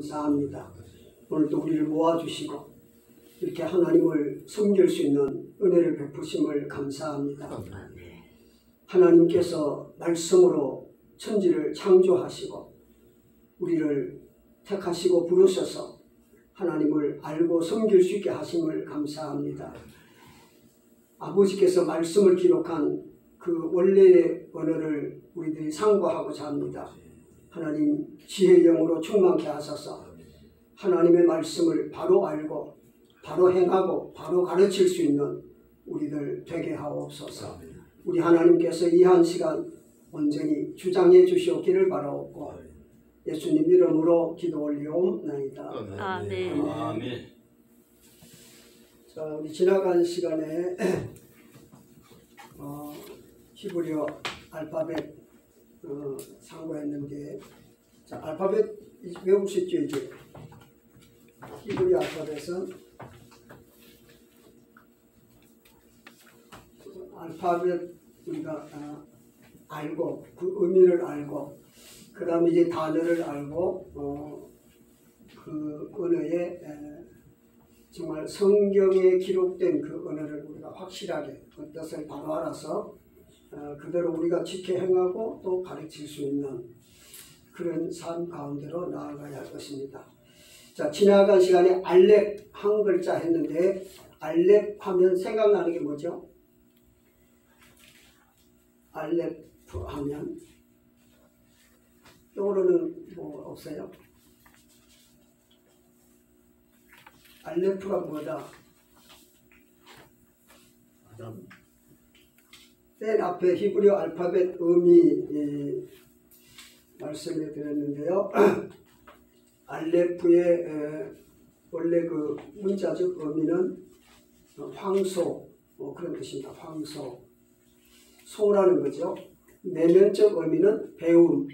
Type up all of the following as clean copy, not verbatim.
감사합니다. 오늘도 우리를 모아주시고 이렇게 하나님을 섬길 수 있는 은혜를 베푸심을 감사합니다. 하나님께서 말씀으로 천지를 창조하시고 우리를 택하시고 부르셔서 하나님을 알고 섬길 수 있게 하심을 감사합니다. 아버지께서 말씀을 기록한 그 원래의 언어를 우리들이 상고하고자 합니다. 하나님 지혜의 영으로 충만케 하소서. 하나님의 말씀을 바로 알고 바로 행하고 바로 가르칠 수 있는 우리들 되게 하옵소서. 우리 하나님께서 이 한 시간 온전히 주장해 주시옵기를 바라옵고 예수님 이름으로 기도 올리옵나이다. 아멘. 아멘. 자, 우리 지나간 시간에 히브리어 알파벳 상고했는데, 자, 알파벳 외우셨죠 이제? 히브리 알파벳은 알파벳 우리가 알고 그 의미를 알고 그 다음에 이제 단어를 알고 그 언어에 정말 성경에 기록된 그 언어를 우리가 확실하게 그 뜻을 바로 알아서 그대로 우리가 지켜 행하고 또 가르칠 수 있는 그런 삶 가운데로 나아가야 할 것입니다. 자, 지나간 시간에 알렙 한 글자 했는데 알렙 하면 생각나는 게 뭐죠? 알렙 하면 떠오르는 뭐 없어요? 알렙가 뭐다? 맨 앞에 히브리어 알파벳 의미 말씀해 드렸는데요. 알렙의 원래 그 문자적 의미는 황소 그런 뜻입니다. 황소, 소라는 거죠. 내면적 의미는 배움,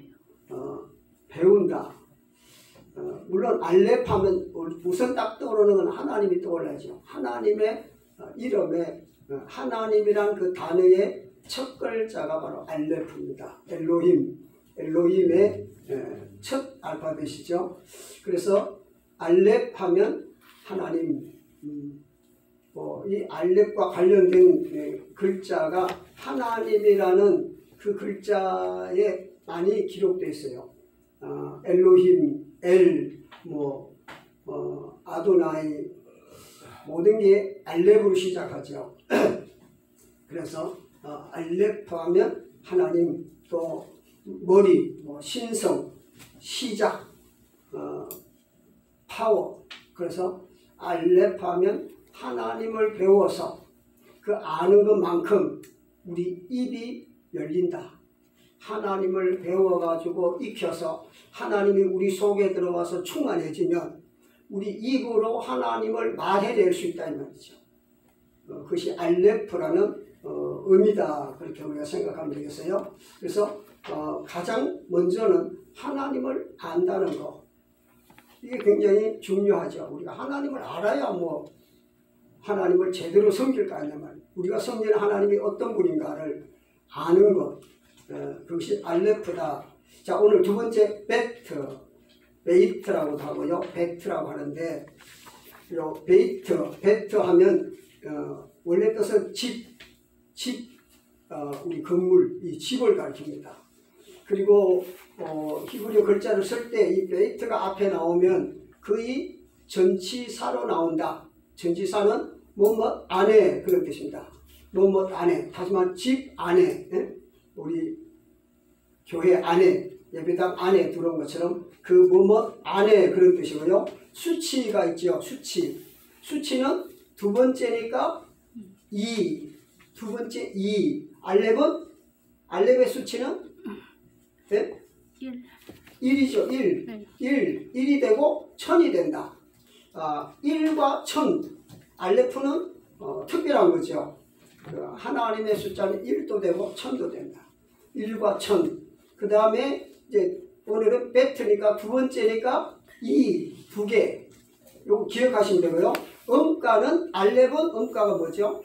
배운다. 물론 알렙하면 우선 딱 떠오르는 건 하나님이 떠올라야죠. 하나님의 이름에 하나님이란 그 단어의 첫 글자가 바로 알렙입니다. 엘로힘의 첫 알파벳이죠. 그래서 알렙하면 하나님, 이 알렙과 관련된 글자가 하나님이라는 그 글자에 많이 기록되어 있어요. 엘로힘, 아도나이 모든 게 알렙으로 시작하죠. 그래서 알렙하면 하나님, 또 머리, 신성, 시작, 파워. 그래서 알렙하면 하나님을 배워서 그 아는 것만큼 우리 입이 열린다. 하나님을 배워가지고 익혀서 하나님이 우리 속에 들어와서 충만해지면 우리 입으로 하나님을 말해낼 수 있다 이 말이죠. 그것이 알렙라는 의미다. 그렇게 우리가 생각하면 되겠어요. 그래서 가장 먼저는 하나님을 안다는 거. 이게 굉장히 중요하죠. 우리가 하나님을 알아야 하나님을 제대로 섬길 거 아니냐 말이에요. 우리가 섬기는 하나님이 어떤 분인가를 아는 것. 그것이 알렙다. 자, 오늘 두 번째 베이트라고도 하고요. 베트라고 하는데, 베트 하면 원래 뜻은 우리 건물, 이 집을 가리킵니다. 그리고 히브리어 글자를 쓸 때 이 베이트가 앞에 나오면 거의 전치사로 나온다. 전치사는 뭐뭐 안에 그런 뜻입니다. 뭐뭐 안에, 하지만 집 안에, 우리 교회 안에, 예배당 안에 들어온 것처럼 그 뭐뭐 안에 그런 뜻이고요. 수치가 있죠. 수치는 두 번째니까 두 번째 알렙의 수치는 1이죠. 1이 되고 1000이 된다. 1과 1000, 알렙은 특별한 거죠. 하나님의 숫자는 1도 되고 1000도 된다. 1과 1000. 그 다음에 이제 오늘은 베트니까 두 번째니까 두 개. 요거 기억하시면 되고요. 음가는 알렙은 음가가 뭐죠?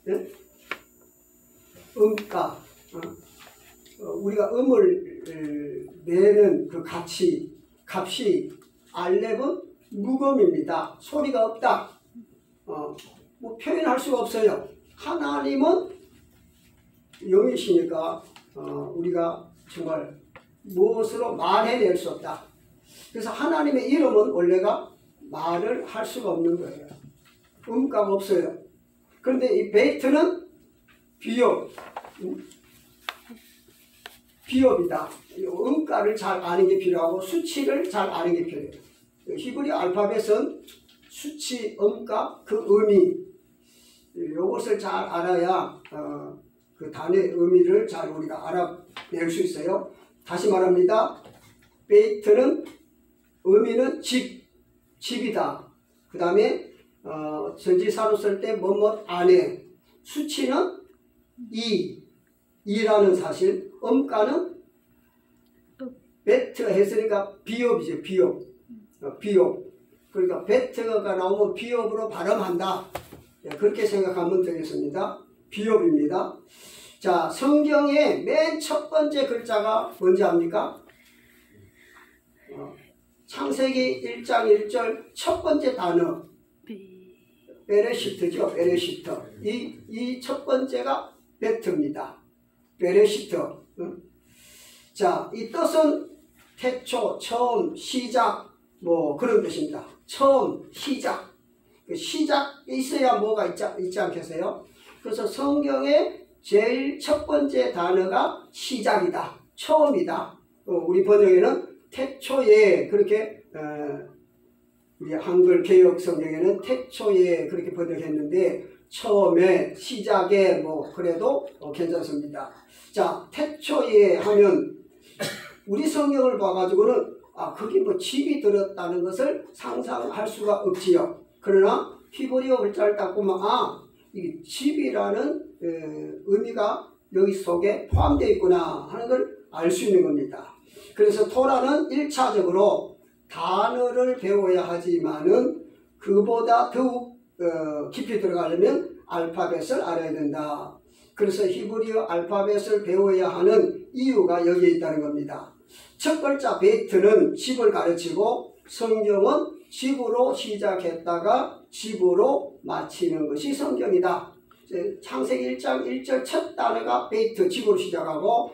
네? 음가. 우리가 음을 내는 그 값이 알렙은 무금입니다. 소리가 없다. 뭐 표현할 수가 없어요. 하나님은 영이시니까 우리가 정말 무엇으로 말해낼 수 없다. 그래서 하나님의 이름은 원래가 말을 할 수가 없는 거예요. 음가가 없어요. 그런데 이 베이트는 비읍이다. 음가를 잘 아는 게 필요하고 수치를 잘 아는 게 필요해요. 히브리 알파벳은 수치, 음가, 그 의미 이것을 잘 알아야 그 단어의 의미를 잘 우리가 알아낼 수 있어요. 다시 말합니다. 베이트는 의미는 집이다. 그 다음에 전지사로 쓸 때 뭐뭐 안에, 수치는 이라는 사실, 음가는 베트 했으니까 비읍이죠. 비읍. 그러니까 베트가 나오면 비읍으로 발음한다. 그렇게 생각하면 되겠습니다. 비읍입니다. 자, 성경의 맨 첫 번째 글자가 뭔지 압니까? 창세기 1장 1절 첫 번째 단어 베레시트죠. 베레시트. 이 첫 번째가 베트입니다. 베레시트. 자, 이 뜻은 태초, 처음, 시작 뭐 그런 뜻입니다. 처음, 시작. 시작이 있어야 뭐가 있지 않겠어요? 그래서 성경의 제일 첫 번째 단어가 시작이다. 처음이다. 우리 번역에는 태초에 그렇게 우리 한글 개역 성경에는 태초에 그렇게 번역했는데 처음에 시작에 뭐 그래도 괜찮습니다. 자, 태초에 하면 우리 성경을 봐가지고는 그게 뭐 집이 들었다는 것을 상상할 수가 없지요. 그러나 히브리어 글자를 딱 보면 이 집이라는 의미가 여기 속에 포함되어 있구나 하는 걸 알 수 있는 겁니다. 그래서 토라는 1차적으로 단어를 배워야 하지만은 그보다 더욱 깊이 들어가려면 알파벳을 알아야 된다. 그래서 히브리어 알파벳을 배워야 하는 이유가 여기에 있다는 겁니다. 첫 글자 베트는 집을 가르치고 성경은 집으로 시작했다가 집으로 마치는 것이 성경이다. 창세기 1장 1절 첫 단어가 베이트, 집으로 시작하고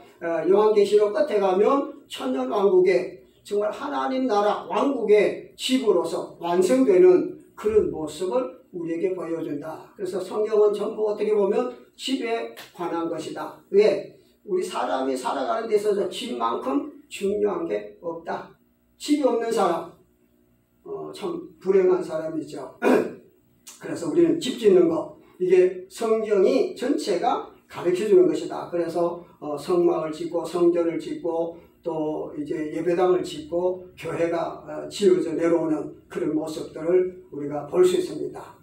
요한계시록 끝에 가면 천년왕국의 정말 하나님 나라 왕국의 집으로서 완성되는 그런 모습을 우리에게 보여준다. 그래서 성경은 전부 어떻게 보면 집에 관한 것이다. 왜? 우리 사람이 살아가는 데 있어서 집만큼 중요한 게 없다. 집이 없는 사람 참 불행한 사람이죠. 그래서 우리는 집 짓는 거, 이게 성경이 전체가 가르쳐주는 것이다. 그래서 성막을 짓고 성전을 짓고 또 이제 예배당을 짓고 교회가 지어져 내려오는 그런 모습들을 우리가 볼 수 있습니다.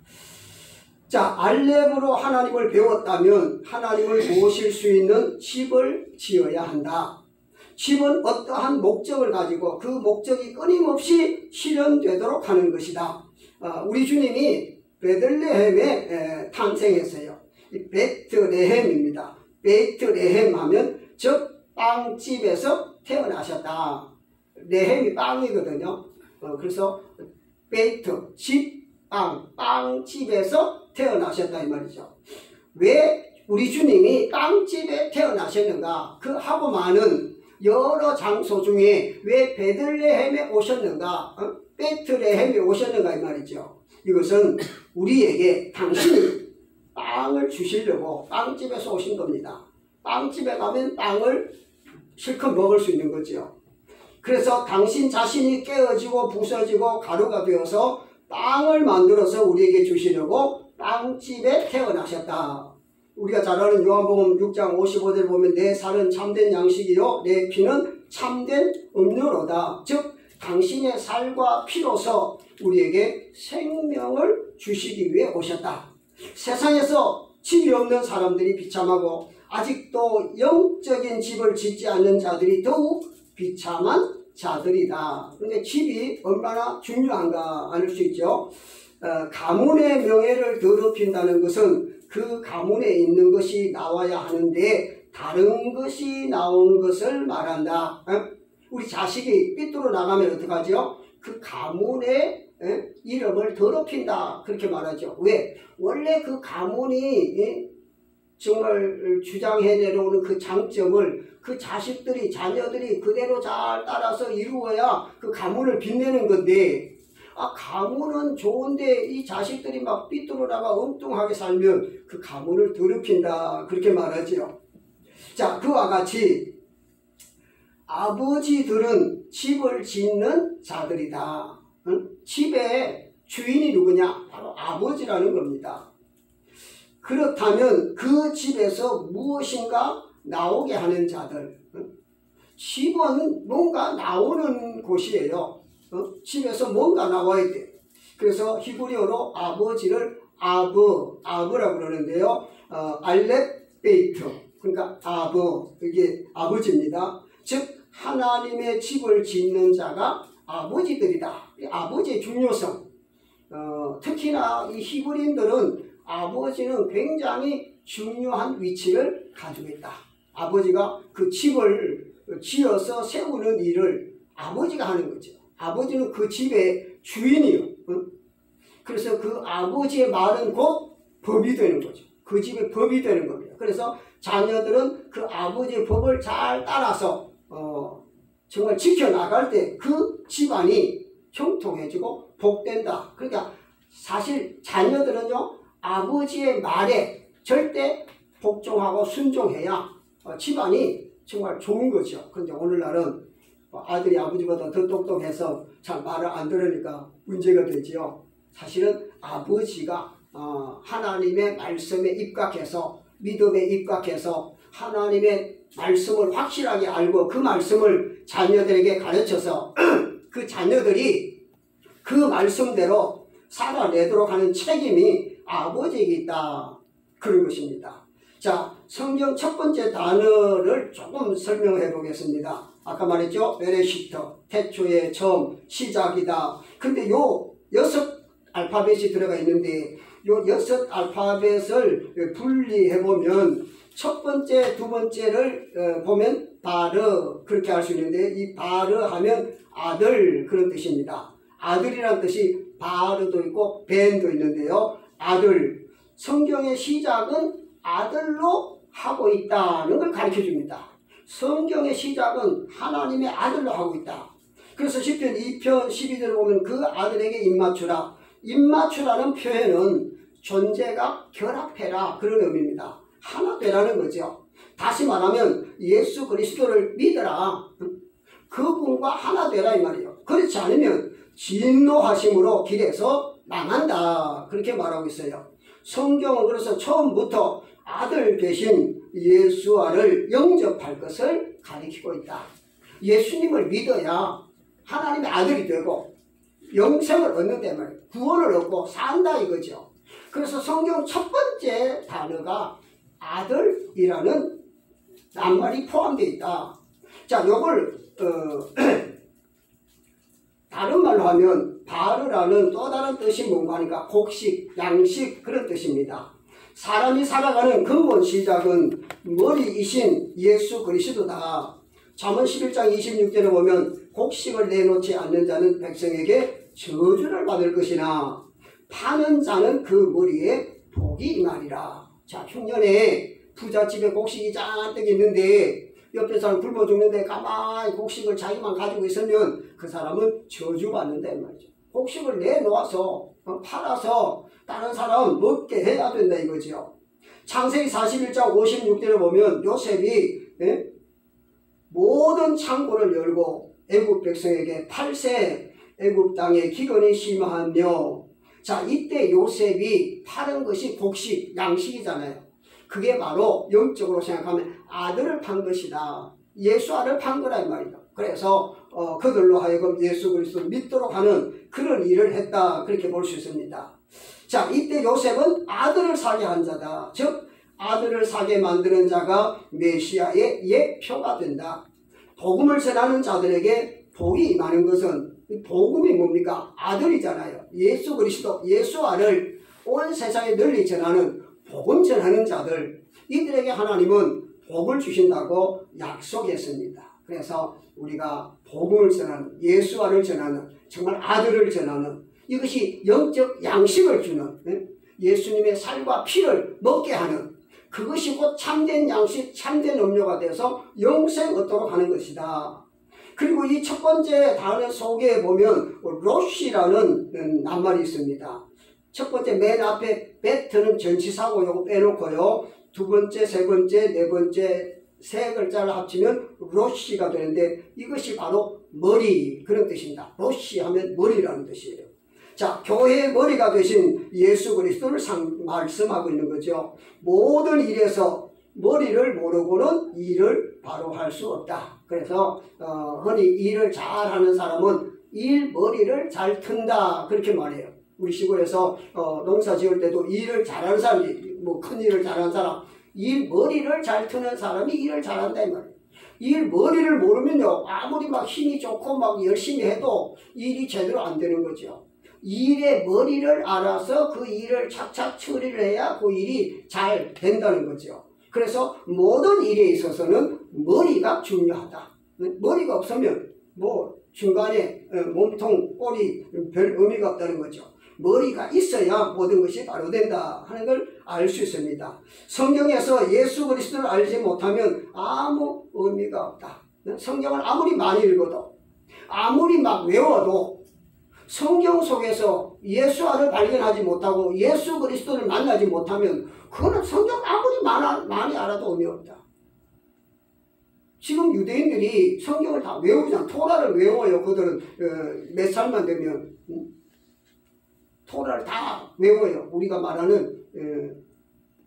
자, 알렙으로 하나님을 배웠다면 하나님을 모실 수 있는 집을 지어야 한다. 집은 어떠한 목적을 가지고 그 목적이 끊임없이 실현되도록 하는 것이다. 우리 주님이 베들레헴에 탄생했어요. 베트레헴입니다. 베트레헴 하면 즉 빵집에서 태어나셨다. 레헴이 빵이거든요. 그래서 베이트, 집, 빵집에서 태어나셨다 이 말이죠. 왜 우리 주님이 빵집에 태어나셨는가? 그 하고 많은 여러 장소 중에 왜 베들레헴에 오셨는가? 베트레헴에 오셨는가 이 말이죠. 이것은 우리에게 당신이 빵을 주시려고 빵집에서 오신 겁니다. 빵집에 가면 빵을 실컷 먹을 수 있는 거죠. 그래서 당신 자신이 깨어지고 부서지고 가루가 되어서 빵을 만들어서 우리에게 주시려고 빵집에 태어나셨다. 우리가 잘 아는 요한복음 6장 55절 보면 내 살은 참된 양식이요 내 피는 참된 음료로다. 즉 당신의 살과 피로서 우리에게 생명을 주시기 위해 오셨다. 세상에서 집이 없는 사람들이 비참하고 아직도 영적인 집을 짓지 않는 자들이 더욱 비참한 자들이다. 그런데 집이 얼마나 중요한가 알 수 있죠. 가문의 명예를 더럽힌다는 것은 그 가문에 있는 것이 나와야 하는데 다른 것이 나온 것을 말한다. 우리 자식이 삐뚤어 나가면 어떡하죠? 그 가문의 이름을 더럽힌다. 그렇게 말하죠. 왜? 원래 그 가문이 정말 주장해 내려오는 그 장점을 그 자식들이, 자녀들이 그대로 잘 따라서 이루어야 그 가문을 빛내는 건데, 가문은 좋은데 이 자식들이 막 삐뚤어나가 엉뚱하게 살면 그 가문을 더럽힌다. 그렇게 말하지요. 자, 그와 같이 아버지들은 집을 짓는 자들이다. 집의 주인이 누구냐? 바로 아버지라는 겁니다. 그렇다면 그 집에서 무엇인가 나오게 하는 자들. 집은 뭔가 나오는 곳이에요. 집에서 뭔가 나와야 돼. 그래서 히브리어로 아버지를 아브라고 그러는데요. 알렙 베이트. 그러니까 이게 아버지입니다. 즉 하나님의 집을 짓는 자가 아버지들이다. 아버지의 중요성. 특히나 이 히브리인들은 아버지는 굉장히 중요한 위치를 가지고 있다. 아버지가 그 집을 지어서 세우는 일을 아버지가 하는 거죠. 아버지는 그 집의 주인이요. 그래서 그 아버지의 말은 곧 법이 되는 거죠. 그 집의 법이 되는 겁니다. 그래서 자녀들은 그 아버지의 법을 잘 따라서 정말 지켜나갈 때 그 집안이 형통해지고 복된다. 그러니까 사실 자녀들은요, 아버지의 말에 절대 복종하고 순종해야 집안이 정말 좋은 거죠. 그런데 오늘날은 아들이 아버지보다 더 똑똑해서 잘 말을 안 들으니까 문제가 되지요. 사실은 아버지가 하나님의 말씀에 입각해서, 믿음에 입각해서 하나님의 말씀을 확실하게 알고 그 말씀을 자녀들에게 가르쳐서 그 자녀들이 그 말씀대로 살아내도록 하는 책임이 아버지에게 있다. 그런 것입니다. 자, 성경 첫 번째 단어를 조금 설명해 보겠습니다. 아까 말했죠? 베레시터, 태초의 처음, 시작이다. 근데 요 6 알파벳이 들어가 있는데 요 6 알파벳을 분리해 보면 첫 번째, 두 번째를 보면 바르, 그렇게 할 수 있는데 이 바르 하면 아들, 그런 뜻입니다. 아들이라는 뜻이 바르도 있고 벤도 있는데요. 아들, 성경의 시작은 아들로 하고 있다는 걸 가르쳐 줍니다. 성경의 시작은 하나님의 아들로 하고 있다. 그래서 시편 2편 12절을 보면 그 아들에게 입맞추라. 입맞추라는 표현은 존재가 결합해라, 그런 의미입니다. 하나 되라는 거죠. 다시 말하면 예수 그리스도를 믿어라. 그분과 하나 되라 이 말이에요. 그렇지 않으면 진노하심으로 길에서 망한다. 그렇게 말하고 있어요. 성경은 그래서 처음부터 아들 대신 예수와를 영접할 것을 가리키고 있다. 예수님을 믿어야 하나님의 아들이 되고 영생을 얻는데 말이에요. 구원을 얻고 산다 이거죠. 그래서 성경 첫 번째 단어가 아들이라는 낱말이 포함되어 있다. 자, 요걸 다른 말로 하면 바르라는 또 다른 뜻이 뭔가 하니까 곡식, 양식, 그런 뜻입니다. 사람이 살아가는 근본 시작은 머리이신 예수 그리스도다. 잠언 11장 26절에 보면 곡식을 내놓지 않는 자는 백성에게 저주를 받을 것이나 파는 자는 그 머리에 복이 임하리라. 자, 흉년에 부잣집에 곡식이 잔뜩 있는데 옆에 사람 굶어 죽는데 가만히 곡식을 자기만 가지고 있으면 그 사람은 저주받는다 이 말이죠. 곡식을 내놓아서 팔아서 다른 사람 먹게 해야 된다 이거죠. 창세기 41장 56절을 보면 요셉이 모든 창고를 열고 애굽 백성에게 팔세 애굽 땅에 기근이 심하며, 자, 이때 요셉이 파는 것이 곡식, 양식이잖아요. 그게 바로 영적으로 생각하면 아들을 판 것이다. 예수아를 판 거라 이 말이다. 그래서 그들로 하여금 예수 그리스도를 믿도록 하는 그런 일을 했다. 그렇게 볼 수 있습니다. 자, 이때 요셉은 아들을 사게 한 자다. 즉 아들을 사게 만드는 자가 메시아의 예표가 된다. 복음을 전하는 자들에게 복이 임하는 것은, 복음이 뭡니까? 아들이잖아요. 예수 그리스도, 예수아를 온 세상에 널리 전하는 복음 전하는 자들, 이들에게 하나님은 복을 주신다고 약속했습니다. 그래서 우리가 복음을 전하는, 예수와를 전하는, 정말 아들을 전하는, 이것이 영적 양식을 주는, 예수님의 살과 피를 먹게 하는, 그것이 곧 참된 양식, 참된 음료가 돼서 영생 얻도록 하는 것이다. 그리고 이 첫 번째 단어 속에 보면 로시라는 낱말이 있습니다. 첫 번째 맨 앞에 베트는 전치사고 요거 빼놓고요. 두 번째, 세 번째, 네 번째 세 글자를 합치면 로시가 되는데 이것이 바로 머리, 그런 뜻입니다. 로시 하면 머리라는 뜻이에요. 자, 교회의 머리가 되신 예수 그리스도를 말씀하고 있는 거죠. 모든 일에서 머리를 모르고는 일을 바로 할 수 없다. 그래서 흔히 일을 잘하는 사람은 일 머리를 잘 튼다, 그렇게 말해요. 우리 시골에서 농사 지을 때도 일을 잘하는 사람이, 뭐 큰 일을 잘하는 사람, 일 머리를 잘 트는 사람이 일을 잘한다 이 말이에요. 일 머리를 모르면요, 아무리 막 힘이 좋고 막 열심히 해도 일이 제대로 안 되는 거죠. 일의 머리를 알아서 그 일을 착착 처리를 해야 그 일이 잘 된다는 거죠. 그래서 모든 일에 있어서는 머리가 중요하다. 머리가 없으면 뭐 중간에 몸통, 꼬리 별 의미가 없다는 거죠. 머리가 있어야 모든 것이 바로 된다 하는 걸 알 수 있습니다. 성경에서 예수 그리스도를 알지 못하면 아무 의미가 없다. 성경을 아무리 많이 읽어도, 아무리 막 외워도 성경 속에서 예수를 발견하지 못하고 예수 그리스도를 만나지 못하면 그거는 성경 아무리 많이 알아도 의미 없다. 지금 유대인들이 성경을 다 외우잖아. 토라를 외워요. 그들은 몇 살만 되면 토라를 다 외워요. 우리가 말하는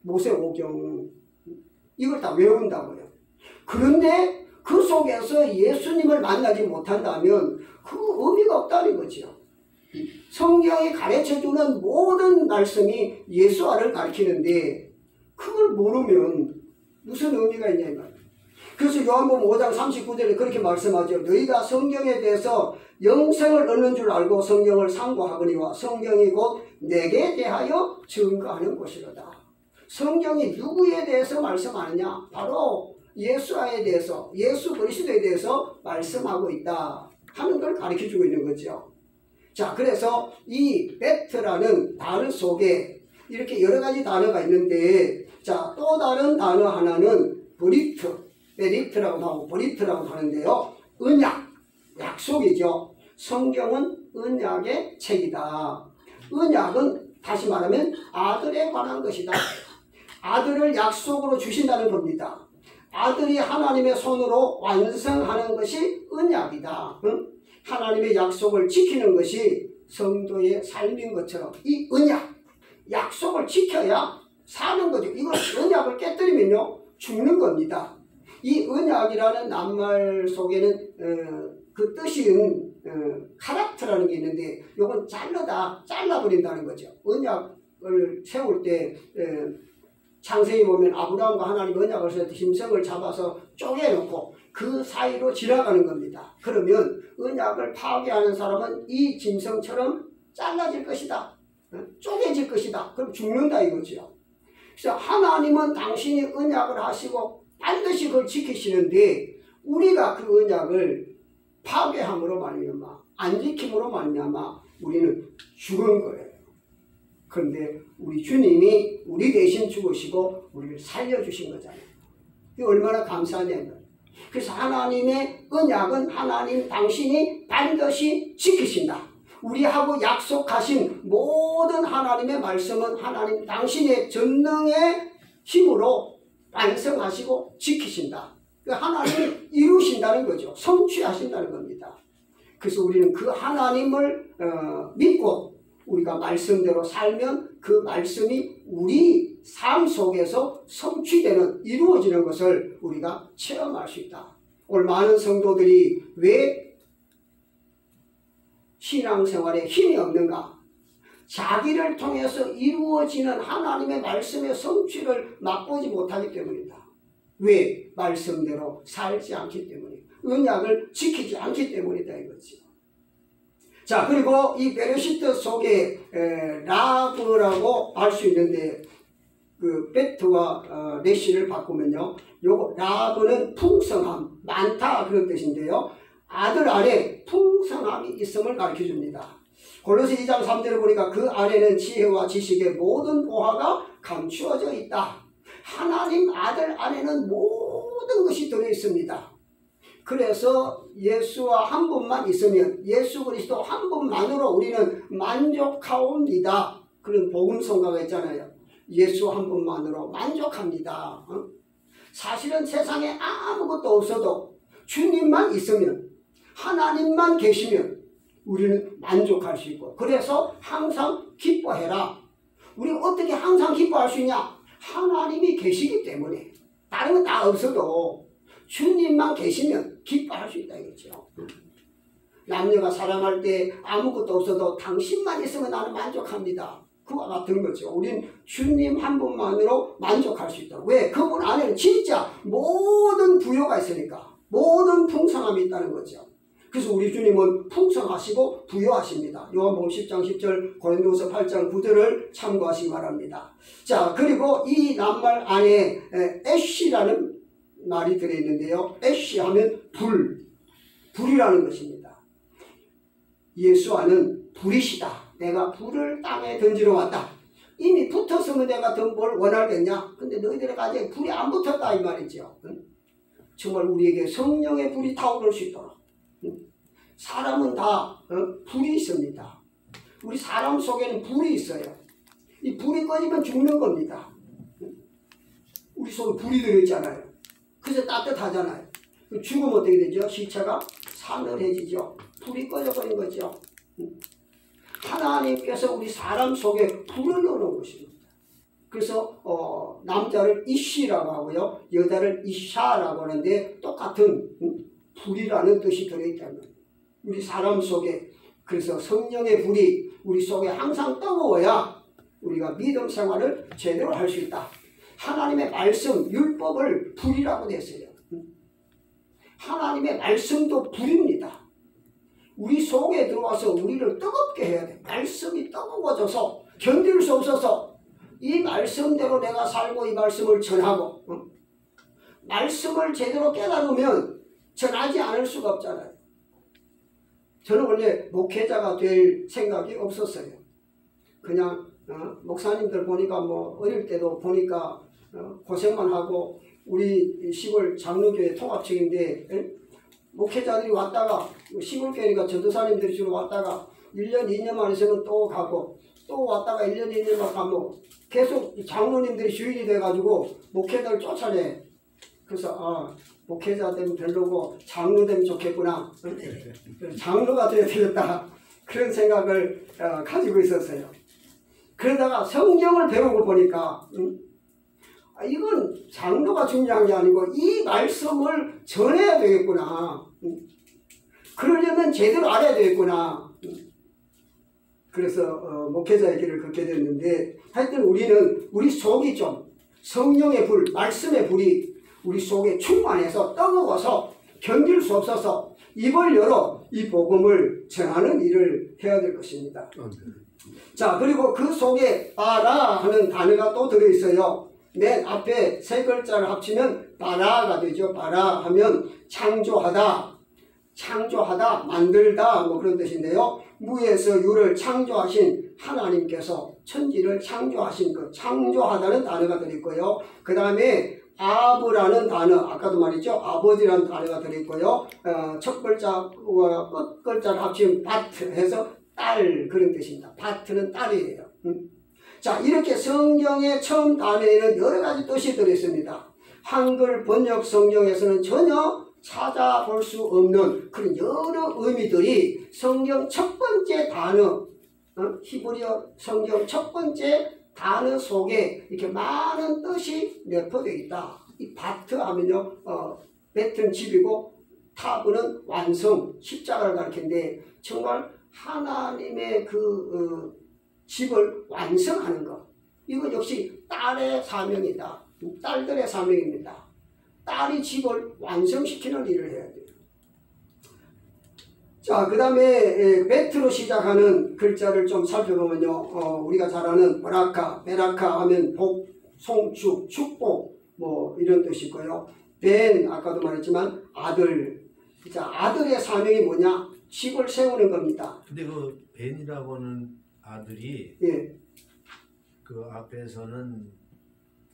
모세오경, 이걸 다 외운다고요. 그런데 그 속에서 예수님을 만나지 못한다면 그 의미가 없다는 거죠. 성경이 가르쳐주는 모든 말씀이 예수를 가르치는데 그걸 모르면 무슨 의미가 있냐 이 말이에요. 그래서 요한복음 5장 39절에 그렇게 말씀하죠. 너희가 성경에 대해서 영생을 얻는 줄 알고 성경을 상고하거니와 성경이 곧 내게 대하여 증거하는 것이로다. 성경이 누구에 대해서 말씀하느냐? 바로 예수에 대해서, 예수 그리스도에 대해서 말씀하고 있다 하는 걸 가르쳐주고 있는 거죠. 자, 그래서 이 베트라는 단어 속에 이렇게 여러 가지 단어가 있는데, 자, 또 다른 단어 하나는 브리트, 베리트라고 하고 브리트라고 하는데요. 언약, 약속이죠. 성경은 언약의 책이다. 언약은 다시 말하면 아들에 관한 것이다. 아들을 약속으로 주신다는 겁니다. 아들이 하나님의 손으로 완성하는 것이 언약이다. 응? 하나님의 약속을 지키는 것이 성도의 삶인 것처럼 이 언약, 약속을 지켜야 사는 거죠. 이걸 언약을 깨뜨리면요 죽는 겁니다. 이 언약이라는 낱말 속에는 그 뜻인 카락터라는 게 있는데 이건 잘라버린다는 거죠. 언약을 세울 때 창세기 보면 아브라함과 하나님 언약을 세울 때 짐승을 잡아서 쪼개놓고 그 사이로 지나가는 겁니다. 그러면 언약을 파괴하는 사람은 이 짐승처럼 잘라질 것이다. 쪼개질 것이다. 그럼 죽는다 이거죠. 그래서 하나님은 당신이 언약을 하시고 반드시 그걸 지키시는데 우리가 그 언약을 파괴함으로 말미암아 안 지킴으로 말미암아 우리는 죽은 거예요. 그런데 우리 주님이 우리 대신 죽으시고 우리를 살려주신 거잖아요. 이게 얼마나 감사하냐면, 그래서 하나님의 언약은 하나님 당신이 반드시 지키신다. 우리하고 약속하신 모든 하나님의 말씀은 하나님 당신의 전능의 힘으로 완성하시고 지키신다. 하나님이 이루신다는 거죠. 성취하신다는 겁니다. 그래서 우리는 그 하나님을 믿고 우리가 말씀대로 살면 그 말씀이 우리 삶 속에서 성취되는, 이루어지는 것을 우리가 체험할 수 있다. 오늘 많은 성도들이 왜 신앙생활에 힘이 없는가? 자기를 통해서 이루어지는 하나님의 말씀의 성취를 맛보지 못하기 때문이다. 왜? 말씀대로 살지 않기 때문이다. 언약을 지키지 않기 때문이다 이거죠. 자, 그리고 이 베르시트 속에 라브라고 할 수 있는데 그 베트와 레시를 바꾸면요. 요거 라브는 풍성함, 많다 그런 뜻인데요. 아들 안에 풍성함이 있음을 가르쳐줍니다. 골로새 2장 3절을 보니까 그 안에는 지혜와 지식의 모든 보화가 감추어져 있다. 하나님 아들 안에는 모든 것이 들어있습니다. 그래서 예수와 한 분만 있으면 예수 그리스도 한 분만으로 우리는 만족하옵니다. 그런 복음성가가 있잖아요. 예수 한 분만으로 만족합니다. 사실은 세상에 아무것도 없어도 주님만 있으면 하나님만 계시면 우리는 만족할 수 있고 그래서 항상 기뻐해라. 우리 어떻게 항상 기뻐할 수 있냐? 하나님이 계시기 때문에 다른 건 다 없어도 주님만 계시면 기뻐할 수 있다 이거죠. 남녀가 사랑할 때 아무것도 없어도 당신만 있으면 나는 만족합니다. 그와 같은 거죠. 우린 주님 한 분만으로 만족할 수 있다. 왜? 그분 안에는 진짜 모든 부요가 있으니까 모든 풍성함이 있다는 거죠. 그래서 우리 주님은 풍성하시고 부요하십니다. 요한복음 10장 10절 고린도후서 8장 9절을 참고하시기 바랍니다. 자, 그리고 이 낱말 안에 애쉬라는 말이 들어있는데요. 애쉬 하면 불이라는 것입니다. 예수 안은 불이시다. 내가 불을 땅에 던지러 왔다. 이미 붙었으면 내가 더 뭘 원하겠냐? 근데 너희들의 가정에 불이 안 붙었다 이 말이죠. 정말 우리에게 성령의 불이 타오를 수 있도록 사람은 다 불이 있습니다. 우리 사람 속에는 불이 있어요. 이 불이 꺼지면 죽는 겁니다. 우리 속에 불이 들어있잖아요. 그래서 따뜻하잖아요. 죽으면 어떻게 되죠? 시체가 사늘해지죠. 불이 꺼져버린 거죠. 하나님께서 우리 사람 속에 불을 넣어놓은 것입니다. 그래서 남자를 이시라고 하고요. 여자를 이샤라고 하는데 똑같은 불이라는 뜻이 들어있다는 거예요. 우리 사람 속에 그래서 성령의 불이 우리 속에 항상 뜨거워야 우리가 믿음 생활을 제대로 할 수 있다. 하나님의 말씀, 율법을 불이라고 했어요. 하나님의 말씀도 불입니다. 우리 속에 들어와서 우리를 뜨겁게 해야 돼. 말씀이 뜨거워져서 견딜 수 없어서 이 말씀대로 내가 살고 이 말씀을 전하고 말씀을 제대로 깨달으면 전하지 않을 수가 없잖아요. 저는 원래 목회자가 될 생각이 없었어요. 그냥 목사님들 보니까 뭐 어릴 때도 보니까 고생만 하고 우리 시골 장로교회 통합청인데 목회자들이 왔다가 시골교회니까 전도사님들이 주로 왔다가 1년 2년만 있으면 또 가고 또 왔다가 1년 2년만 가면 계속 장로님들이 주인이 돼가지고 목회자를 쫓아내. 그래서 목회자 되면 별로고 장로 되면 좋겠구나. 장로가 되어야 되겠다. 그런 생각을 가지고 있었어요. 그러다가 성경을 배우고 보니까 이건 장로가 중요한 게 아니고 이 말씀을 전해야 되겠구나. 그러려면 제대로 알아야 되겠구나. 그래서 목회자의 길을 걷게 됐는데 하여튼 우리는 우리 속이 좀 성령의 불, 말씀의 불이 우리 속에 충만해서 뜨거워서 견딜 수 없어서 입을 열어 이 복음을 전하는 일을 해야 될 것입니다. 자, 그리고 그 속에 바라 하는 단어가 또 들어있어요. 맨 앞에 세 글자를 합치면 바라가 되죠. 바라 하면 창조하다, 만들다 뭐 그런 뜻인데요. 무에서 유를 창조하신 하나님께서 천지를 창조하신 그 창조하다는 단어가 들어있고요. 그 다음에 아브라는 단어, 아까도 말했죠. 아버지라는 단어가 들어있고요. 첫 글자와 끝 글자를 합치면 바트 해서 딸 그런 뜻입니다. 바트는 딸이에요. 자, 이렇게 성경의 처음 단어에는 여러 가지 뜻이 들어있습니다. 한글 번역 성경에서는 전혀 찾아볼 수 없는 그런 여러 의미들이 성경 첫 번째 단어, 히브리어 성경 첫 번째 단어 속에 이렇게 많은 뜻이 내포되어 있다. 이 바트 하면요, 뱉은 집이고 타브는 완성, 십자가를 가리키는데 정말 하나님의 그 집을 완성하는 것. 이거 역시 딸의 사명이다. 딸들의 사명입니다. 딸이 집을 완성시키는 일을 해야 돼요. 자, 그 다음에 베트로 시작하는 글자를 좀 살펴보면요. 우리가 잘 아는 베라카 하면 복, 송축, 축복 뭐 이런 뜻이고요. 벤 아까도 말했지만 아들. 자, 아들의 사명이 뭐냐? 집을 세우는 겁니다. 근데 그 벤이라고 하는 아들이 예. 그 앞에서는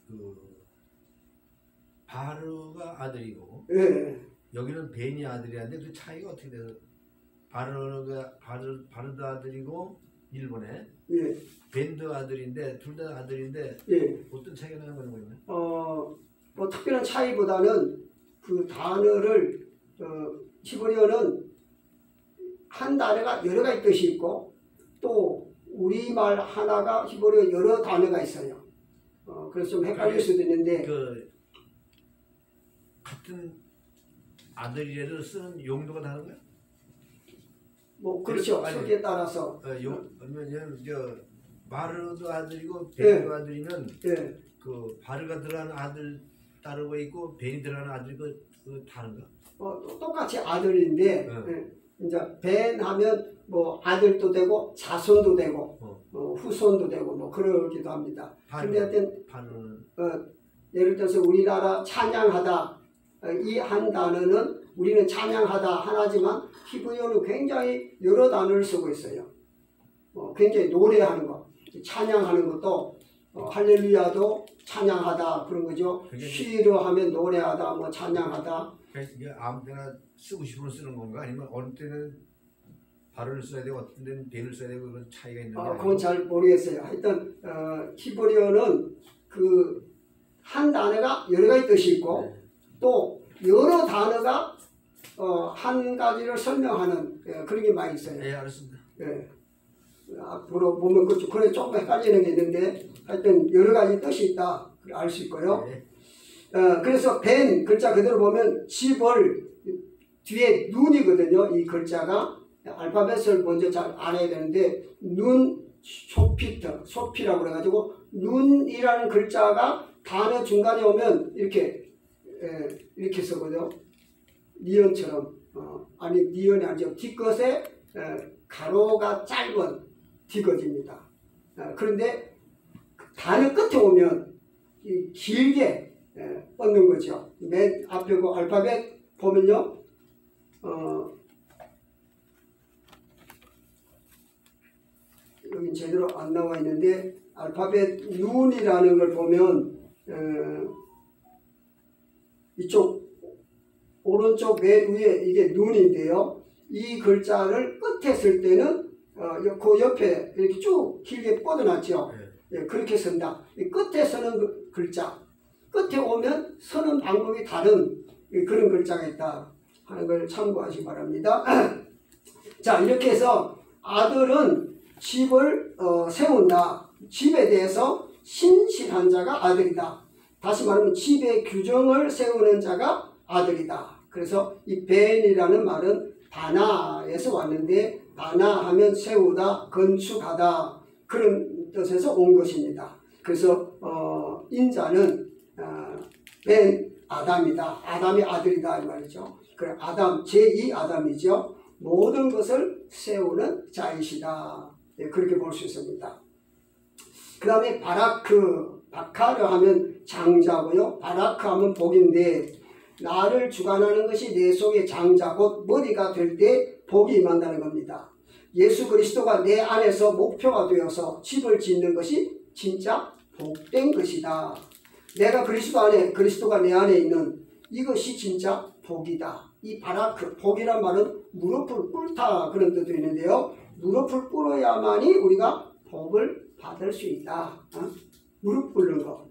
그 바르가 아들이고 예. 여기는 벤이 아들이한데 그 차이가 어떻게 돼요? 바르도 아들이고 일본에 예. 벤도 아들인데 둘 다 아들인데 예. 어떤 차이가 나는 거예요? 뭐 특별한 차이보다는 그 단어를 히브리어는 한 단어가 여러 가지 뜻이 있고 또 우리말 하나가 히브리어 여러 단어가 있어요. 그래서 좀 헷갈릴 수도 있는데 그 같은 아들이라도 쓰는 용도가 다른 거야? 뭐 그렇죠. 소리에 따라서 왜냐면 저 바르도 아들이고 벤도 예. 아들이면 예. 그 바르가 들어가는 아들 따르고 있고 벤이 들어가는 아들이 그 다른가? 똑같이 아들인데 이제 벤 하면 뭐 아들도 되고 자손도 되고 후손도 되고 뭐 그러기도 합니다. 근데 하여튼 예를 들어서 우리나라 찬양하다 이 한 단어는 우리는 찬양하다 하나지만 히브리어는 굉장히 여러 단어를 쓰고 있어요. 굉장히 노래하는 거, 찬양하는 것도 할렐루야도 찬양하다 그런 거죠. 쉬르하면 노래하다, 뭐 찬양하다. 이게 아무 때나 쓰고 싶으면 쓰는 건가? 아니면 어느 때는 발을 써야 되고 어떤 때는 벤을 써야 되고 그런 차이가 있는 거예요? 그건 잘 모르겠어요. 하여튼 히브리어는 그 한 단어가 여러 가지 뜻이 있고 또 여러 단어가 한 가지를 설명하는 그런 게 많이 있어요. 네, 알았습니다. 예. 앞으로 보면 그래 조금 헷갈리는 게 있는데 하여튼 여러 가지 뜻이 있다 알 수 있고요. 네. 그래서 벤 글자 그대로 보면 집을 뒤에 눈이거든요. 이 글자가 알파벳을 먼저 잘 알아야 되는데 눈 소피터 소피라고 그래가지고 눈이라는 글자가 단어 중간에 오면 이렇게 쓰거든요. 니은처럼 아니 니은이 아니죠. 뒤끝에 가로가 짧은 디귿입니다. 그런데 단어 끝에 오면 길게 얻는 거죠. 맨 앞에 그 알파벳 보면요. 여기 제대로 안 나와 있는데 알파벳 눈이라는 걸 보면 이쪽 오른쪽 맨 위에 이게 눈인데요. 이 글자를 끝에 쓸 때는 그 옆에 이렇게 쭉 길게 뻗어놨죠. 예, 그렇게 쓴다. 이 끝에 쓰는 그 글자 끝에 오면 쓰는 방법이 다른 그런 글자가 있다 하는 걸 참고하시기 바랍니다. 자, 이렇게 해서 아들은 집을 세운다. 집에 대해서 신실한 자가 아들이다. 다시 말하면 집의 규정을 세우는 자가 아들이다. 그래서 이 벤이라는 말은 바나에서 왔는데 바나 하면 세우다, 건축하다 그런 뜻에서 온 것입니다. 그래서 인자는 벤 아담이다. 아담의 아들이다 이 말이죠. 그 아담 제2 아담이죠. 모든 것을 세우는 자이시다. 네, 그렇게 볼 수 있습니다. 그 다음에 바카르 하면 장자고요. 바라크 하면 복인데 나를 주관하는 것이 내 속의 장자 곧 머리가 될 때 복이 임한다는 겁니다. 예수 그리스도가 내 안에서 목표가 되어서 집을 짓는 것이 진짜 복된 것이다. 내가 그리스도 안에 그리스도가 내 안에 있는 이것이 진짜 복이다. 이 바라크 복이란 말은 무릎을 꿇다 그런 뜻도 있는데요. 무릎을 꿇어야만이 우리가 복을 받을 수 있다. 무릎 꿇는 거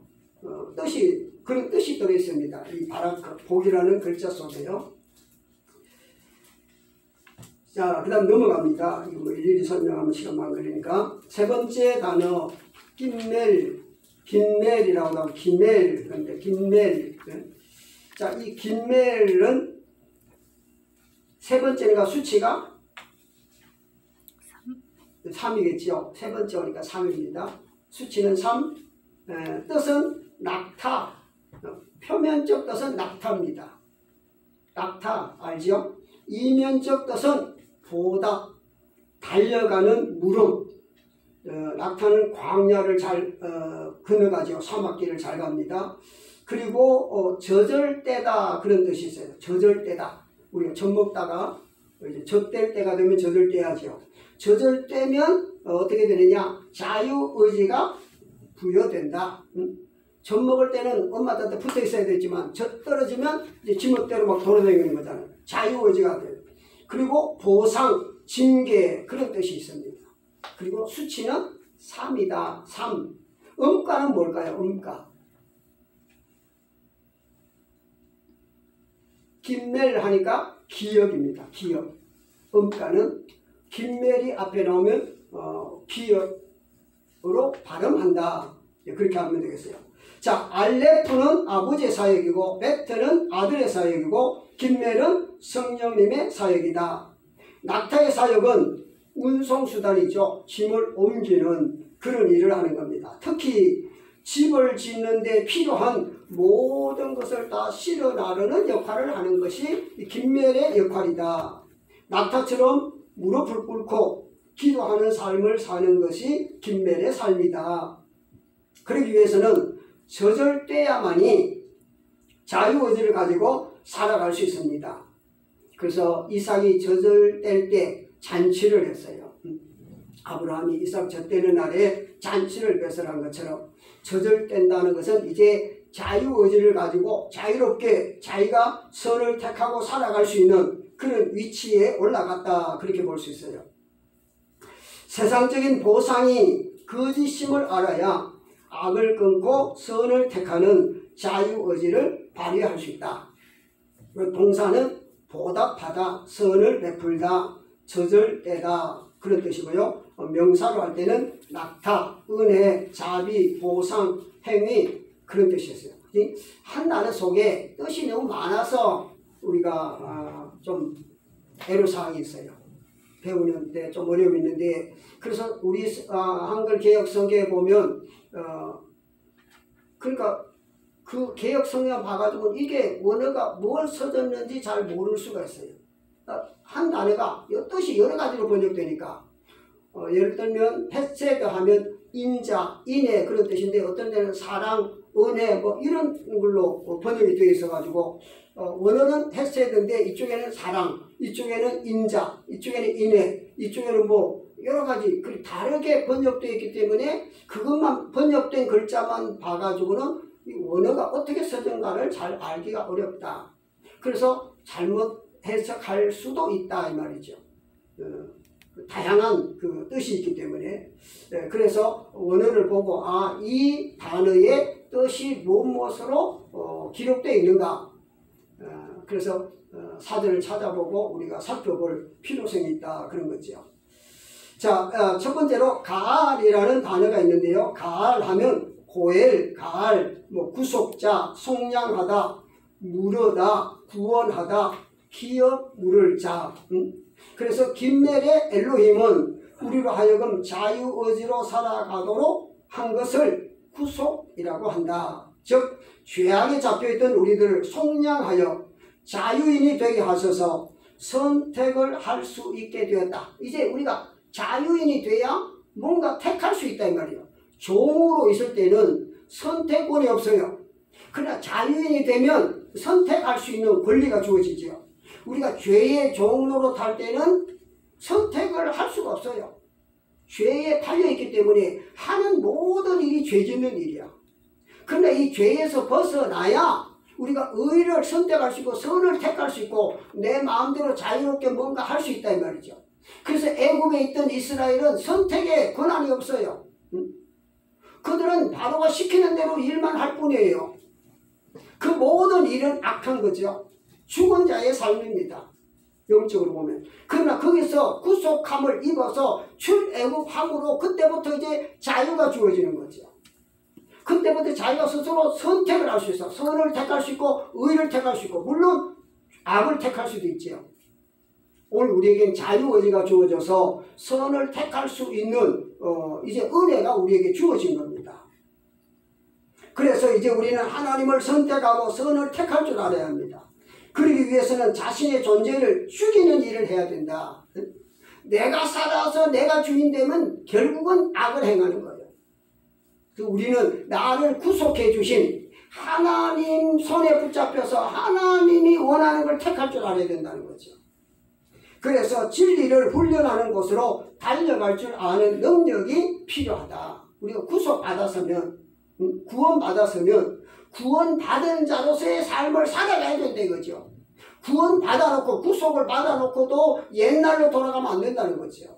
그런 뜻이 들어있습니다. 이 바라크 복이라는 글자 속에요. 자, 그 다음 넘어갑니다. 이거 뭐 일일이 설명하면 시간만 걸리니까. 세 번째 단어 긴멜이라고 나오고 기멜 그런데 긴멜. 자, 이 긴멜은 세 번째니까 수치가 3이겠죠. 세 번째 오니까 3입니다. 수치는 3. 뜻은 낙타. 표면적 뜻은 낙타입니다. 낙타 알죠? 이면적 뜻은 보다 달려가는 무릎. 낙타는 광야를 잘 건너가죠. 사막길을 잘 갑니다. 그리고 젖을 때다 그런 뜻이 있어요. 젖을 때다. 우리가 젖 먹다가 이제 젖될 때가 되면 젖을 떼야죠. 젖을 떼면 어떻게 되느냐? 자유의지가 부여된다. 젖 먹을 때는 엄마한테 붙어 있어야 되지만 젖 떨어지면 이제 지멋대로 막 돌아다니는 거잖아요. 자유의지가 돼요. 그리고 보상, 징계 그런 뜻이 있습니다. 그리고 수치는 삼이다. 삼. 음가는 뭘까요? 음가. 김멜 하니까 기역입니다. 기역. 음가는 김멜이 앞에 나오면 기역으로 발음한다. 그렇게 하면 되겠어요. 자, 알레프는 아버지의 사역이고 베트는 아들의 사역이고 김멜은 성령님의 사역이다. 낙타의 사역은 운송수단이죠. 짐을 옮기는 그런 일을 하는 겁니다. 특히 집을 짓는 데 필요한 모든 것을 다 실어 나르는 역할을 하는 것이 김멜의 역할이다. 낙타처럼 무릎을 꿇고 기도하는 삶을 사는 것이 김멜의 삶이다. 그러기 위해서는 젖을 떼야만이 자유의지를 가지고 살아갈 수 있습니다. 그래서 이삭이 젖을 뗄 때 잔치를 했어요. 아브라함이 이삭 젖 떼는 날에 잔치를 배설한 것처럼 젖을 뗀다는 것은 이제 자유의지를 가지고 자유롭게 자기가 선을 택하고 살아갈 수 있는 그런 위치에 올라갔다. 그렇게 볼 수 있어요. 세상적인 보상이 거짓임을 알아야 악을 끊고 선을 택하는 자유의지를 발휘할 수 있다. 동사는 보답하다, 선을 베풀다, 젖을 떼다 그런 뜻이고요. 명사로 할 때는 낙타, 은혜, 자비, 보상, 행위 그런 뜻이었어요. 한 단어 속에 뜻이 너무 많아서 우리가 좀 애로사항이 있어요. 배우는데 좀 어려움이 있는데 그래서 우리 한글 개역 성경에 보면 그러니까 그 개역 성경 봐가지고 이게 원어가 뭘 써졌는지 잘 모를 수가 있어요. 한 단어가 뜻이 여러 가지로 번역되니까 예를 들면 헤세드 하면 인자, 인애 그런 뜻인데 어떤 데는 사랑, 은혜 뭐 이런 걸로 번역이 되어 있어가지고 원어는 헤세드인데 이쪽에는 사랑, 이쪽에는 인자, 이쪽에는 인애, 이쪽에는 뭐 여러 가지 다르게 번역되어 있기 때문에 그것만 번역된 글자만 봐가지고는 이 원어가 어떻게 써진가를 잘 알기가 어렵다. 그래서 잘못 해석할 수도 있다 이 말이죠. 다양한 그 뜻이 있기 때문에 그래서 원어를 보고 이 단어의 뜻이 무엇으로 기록되어 있는가 그래서 사전을 찾아보고 우리가 살펴볼 필요성이 있다 그런 거죠. 자, 첫 번째로 가알이라는 단어가 있는데요. 가알하면 고엘, 가알, 뭐 구속자, 속량하다, 물어다, 구원하다, 기업 물을 자. 그래서 김멜의 엘로힘은 우리로 하여금 자유의지로 살아가도록 한 것을 구속이라고 한다. 즉 죄악에 잡혀있던 우리들을 속량하여 자유인이 되게 하셔서 선택을 할 수 있게 되었다. 이제 우리가 자유인이 돼야 뭔가 택할 수 있다 이 말이에요. 종으로 있을 때는 선택권이 없어요. 그러나 자유인이 되면 선택할 수 있는 권리가 주어지죠. 우리가 죄의 종로로 탈 때는 선택을 할 수가 없어요. 죄에 팔려있기 때문에 하는 모든 일이 죄 짓는 일이야. 그러나 이 죄에서 벗어나야 우리가 의를 선택할 수 있고 선을 택할 수 있고 내 마음대로 자유롭게 뭔가 할 수 있다 이 말이죠. 그래서 애굽에 있던 이스라엘은 선택의 권한이 없어요. 그들은 바로가 시키는 대로 일만 할 뿐이에요. 그 모든 일은 악한 거죠. 죽은 자의 삶입니다. 영적으로 보면. 그러나 거기서 구속함을 입어서 출애굽함으로 그때부터 이제 자유가 주어지는 거죠. 그때부터 자기가 스스로 선택을 할 수 있어. 선을 택할 수 있고 의를 택할 수 있고 물론 악을 택할 수도 있죠. 오늘 우리에겐 자유의지가 주어져서 선을 택할 수 있는 이제 은혜가 우리에게 주어진 겁니다. 그래서 이제 우리는 하나님을 선택하고 선을 택할 줄 알아야 합니다. 그러기 위해서는 자신의 존재를 죽이는 일을 해야 된다. 내가 살아서 내가 주인 되면 결국은 악을 행하는 거예요. 우리는 나를 구속해 주신 하나님 손에 붙잡혀서 하나님이 원하는 걸 택할 줄 알아야 된다는 거죠. 그래서 진리를 훈련하는 곳으로 달려갈 줄 아는 능력이 필요하다. 우리가 구속받았으면, 구원받았으면 구원받은 자로서의 삶을 살아가야 된다 이거죠. 구원받아놓고 구속을 받아놓고도 옛날로 돌아가면 안 된다는 거죠.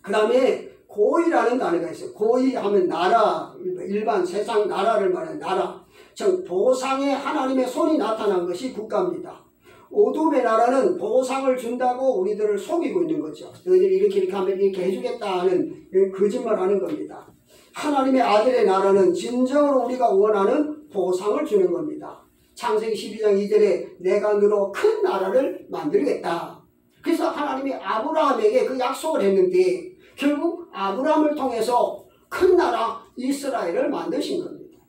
그 다음에 고의라는 단어가 있어요. 고의하면 나라, 일반 세상 나라를 말하는 나라. 즉 보상에 하나님의 손이 나타난 것이 국가입니다. 어둠의 나라는 보상을 준다고 우리들을 속이고 있는 거죠. 너희들이 이렇게 하면 이렇게 해주겠다 하는 거짓말하는 겁니다. 하나님의 아들의 나라는 진정으로 우리가 원하는 보상을 주는 겁니다. 창세기 12장 2절에 내가 너로 큰 나라를 만들겠다. 그래서 하나님이 아브라함에게 그 약속을 했는데 결국 아브라함을 통해서 큰 나라 이스라엘을 만드신 겁니다.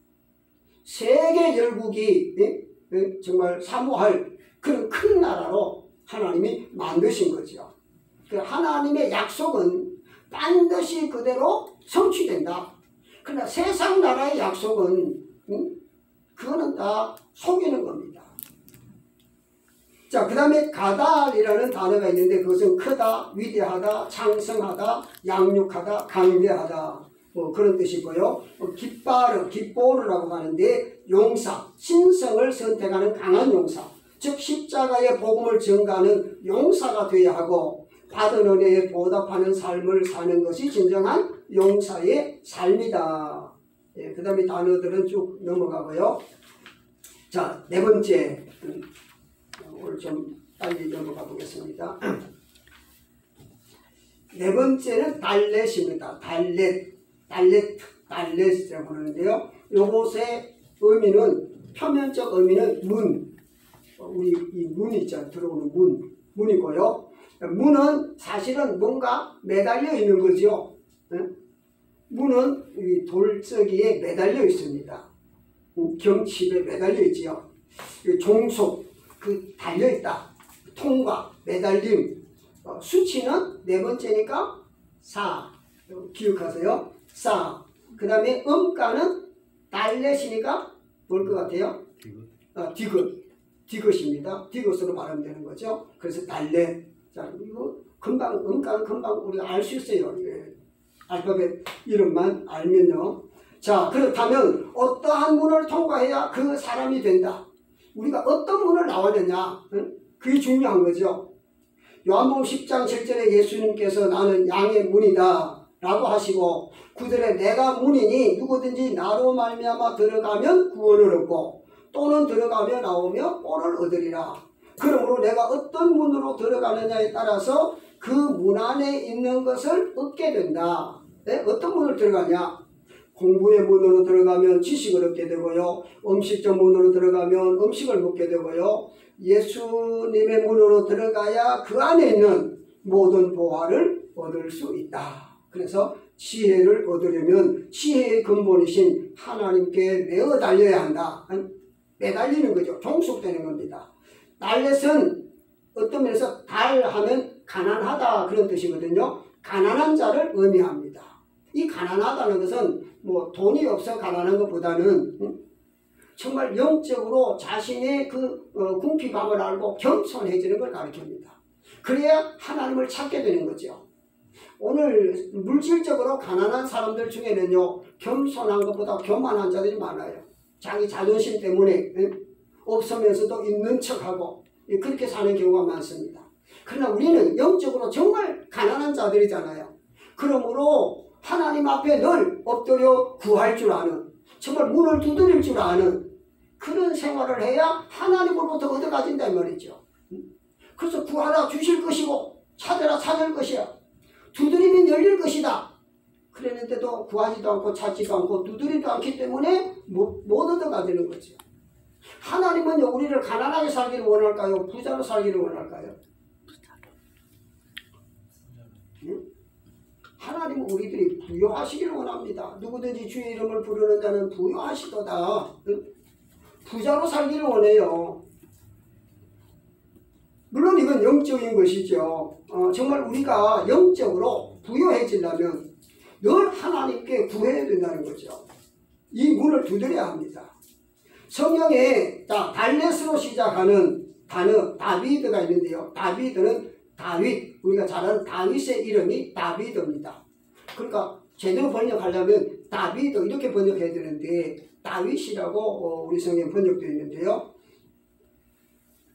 세계 열국이 정말 사모할 그런 큰 나라로 하나님이 만드신 거죠. 그 하나님의 약속은 반드시 그대로 성취된다. 그러나 세상 나라의 약속은 그거는 다 속이는 겁니다. 자, 그 다음에 가달이라는 단어가 있는데 그것은 크다, 위대하다, 창성하다, 양육하다, 강대하다 뭐 그런 뜻이고요. 깃바르, 깃보르라고 하는데 용사, 신성을 선택하는 강한 용사, 즉 십자가의 복음을 전가하는 용사가 되어야 하고 받은 은혜에 보답하는 삶을 사는 것이 진정한 용사의 삶이다. 예, 그 다음에 단어들은 쭉 넘어가고요. 자, 네 번째 오늘 좀 빨리 넘어가 보겠습니다. 네 번째는 달렛입니다. 달렛이라고 하는데요. 요것의 의미는 표면적 의미는 문, 우리 이 문이 있잖아요. 들어오는 문이고요. 문은 사실은 뭔가 매달려 있는 거죠. 문은 이 돌적이에 매달려 있습니다. 경칩에 매달려 있지요. 종속, 달려있다. 통과, 매달림. 수치는 네 번째니까 4. 기억하세요. 4. 그 다음에 음가는 달렛이니까 뭘 것 같아요? 디귿입니다. 디귿으로 발음되는 거죠. 그래서 달렛. 자, 이거 금방, 음가는 금방 우리가 알 수 있어요. 예. 알파벳 이름만 알면요. 자, 그렇다면 어떠한 문을 통과해야 그 사람이 된다. 우리가 어떤 문을 나왔느냐, 그게 중요한 거죠. 요한복음 10장 7절에 예수님께서 나는 양의 문이다 라고 하시고 9절에 내가 문이니 누구든지 나로 말미암아 들어가면 구원을 얻고 또는 들어가며 나오며 꼴을 얻으리라. 그러므로 내가 어떤 문으로 들어가느냐에 따라서 그 문 안에 있는 것을 얻게 된다. 네? 어떤 문을 들어가냐? 공부의 문으로 들어가면 지식을 얻게 되고요. 음식점 문으로 들어가면 음식을 먹게 되고요. 예수님의 문으로 들어가야 그 안에 있는 모든 보화를 얻을 수 있다. 그래서 지혜를 얻으려면 지혜의 근본이신 하나님께 매어 달려야 한다. 매달리는 거죠. 종속되는 겁니다. 달렛은 어떤 면에서 달하면 가난하다 그런 뜻이거든요. 가난한 자를 의미합니다. 이 가난하다는 것은 뭐 돈이 없어 가난한 것보다는 정말 영적으로 자신의 궁핍함을 알고 겸손해지는 걸 가르칩니다. 그래야 하나님을 찾게 되는 거죠. 오늘 물질적으로 가난한 사람들 중에는요, 겸손한 것보다 교만한 자들이 많아요. 자기 자존심 때문에 없으면서도 있는 척하고 그렇게 사는 경우가 많습니다. 그러나 우리는 영적으로 정말 가난한 자들이잖아요. 그러므로 하나님 앞에 늘 엎드려 구할 줄 아는, 정말 문을 두드릴 줄 아는 그런 생활을 해야 하나님으로부터 얻어가진다 이 말이죠. 그래서 구하라 주실 것이고 찾으라 찾을 것이야. 두드리면 열릴 것이다. 그랬는데도 구하지도 않고 찾지도 않고 두드리지도 않기 때문에 못 얻어가지는 거죠. 하나님은요, 우리를 가난하게 살기를 원할까요? 부자로 살기를 원할까요? 하나님은 우리들이 부유하시기를 원합니다. 누구든지 주의 이름을 부르는 자는 부유하시도다. 부자로 살기를 원해요. 물론 이건 영적인 것이죠. 정말 우리가 영적으로 부여해지려면 늘 하나님께 구해야 된다는 거죠. 이 문을 두드려야 합니다. 성경에 달렛으로 시작하는 단어 다비드가 있는데요. 다비드는 다윗, 우리가 잘 아는 다윗의 이름이 다비드입니다. 그러니까 제대로 번역하려면 다비드 이렇게 번역해야 되는데 다윗이라고 우리 성경에 번역되어 있는데요.